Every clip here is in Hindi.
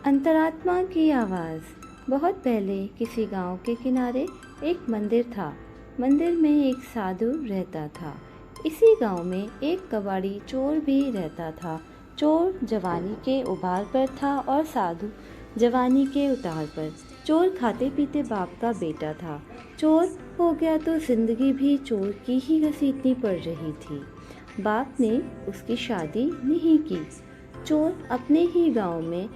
अंतरात्मा की आवाज़। बहुत पहले किसी गांव के किनारे एक मंदिर था। मंदिर में एक साधु रहता था। इसी गांव में एक कबाड़ी चोर भी रहता था। चोर जवानी के उभार पर था और साधु जवानी के उतार पर। चोर खाते पीते बाप का बेटा था। चोर हो गया तो जिंदगी भी चोर की ही घसीटनी पड़ रही थी। बाप ने उसकी शादी नहीं की। चोर अपने ही गांव में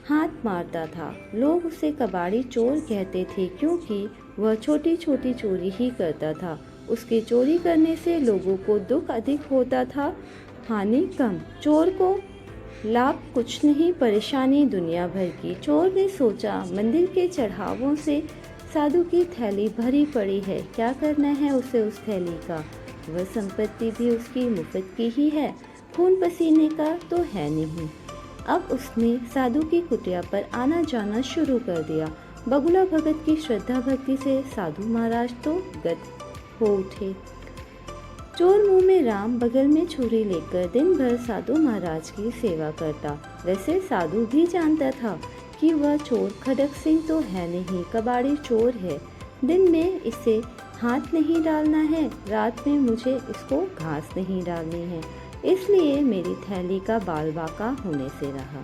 हाथ मारता था। लोग उसे कबाड़ी चोर कहते थे क्योंकि वह छोटी छोटी चोरी ही करता था। उसके चोरी करने से लोगों को दुख अधिक होता था, हानि कम। चोर को लाभ कुछ नहीं, परेशानी दुनिया भर की। चोर ने सोचा, मंदिर के चढ़ावों से साधु की थैली भरी पड़ी है, क्या करना है उसे उस थैली का। वह संपत्ति भी उसकी मुफ्त की ही है, खून पसीने का तो है नहीं। अब उसने साधु की कुटिया पर आना जाना शुरू कर दिया। बगुला भगत की श्रद्धा भक्ति से साधु महाराज तो गद हो उठे। चोर मुंह में राम बगल में छुरी लेकर दिन भर साधु महाराज की सेवा करता। वैसे साधु भी जानता था कि वह चोर खड़क सिंह तो है नहीं, कबाड़ी चोर है। दिन में इसे हाथ नहीं डालना है, रात में मुझे इसको घास नहीं डालनी है, इसलिए मेरी थैली का बाल बांका होने से रहा।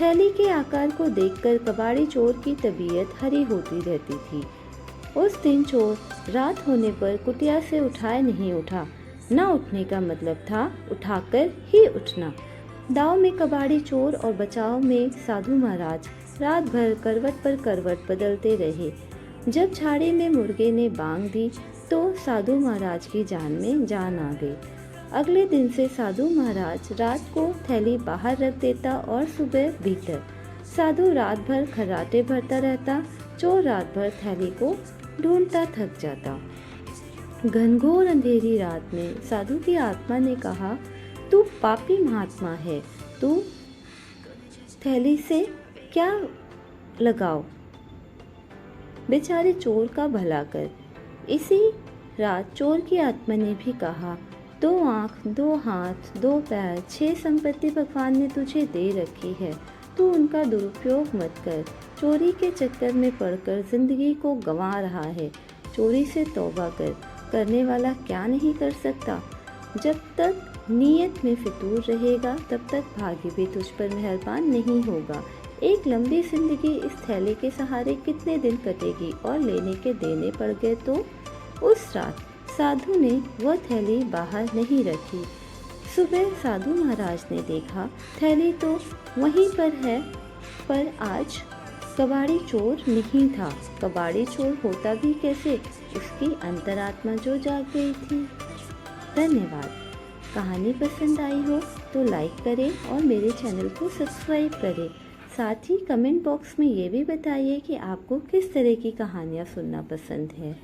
थैली के आकार को देखकर कबाड़ी चोर की तबीयत हरी होती रहती थी। उस दिन चोर रात होने पर कुटिया से उठाए नहीं उठा। न उठने का मतलब था उठाकर ही उठना। दाव में कबाड़ी चोर और बचाव में साधु महाराज रात भर करवट पर करवट बदलते रहे। जब झाड़ी में मुर्गे ने बांग दी तो साधु महाराज की जान में जान आ गई। अगले दिन से साधु महाराज रात को थैली बाहर रख देता और सुबह भीतर। साधु रात भर खर्राटे भरता रहता। चोर रात भर थैली को ढूंढता थक जाता। घनघोर अंधेरी रात में साधु की आत्मा ने कहा, तू पापी महात्मा है, तू थैली से क्या लगाओ, बेचारे चोर का भला कर। इसी रात चोर की आत्मा ने भी कहा, 2 आँख, 2 हाथ, 2 पैर, 6 संपत्ति भगवान ने तुझे दे रखी है, तू उनका दुरुपयोग मत कर। चोरी के चक्कर में पड़कर जिंदगी को गंवा रहा है। चोरी से तौबा कर, करने वाला क्या नहीं कर सकता। जब तक नीयत में फितूर रहेगा तब तक भाग्य भी तुझ पर मेहरबान नहीं होगा। एक लंबी जिंदगी इस थैले के सहारे कितने दिन कटेगी और लेने के देने पड़ गए तो। उस रात साधु ने वह थैली बाहर नहीं रखी। सुबह साधु महाराज ने देखा थैली तो वहीं पर है, पर आज कबाड़ी चोर नहीं था। कबाड़ी चोर होता भी कैसे, उसकी अंतरात्मा जो जाग गई थी। धन्यवाद। कहानी पसंद आई हो तो लाइक करें और मेरे चैनल को सब्सक्राइब करें। साथ ही कमेंट बॉक्स में ये भी बताइए कि आपको किस तरह की कहानियाँ सुनना पसंद है।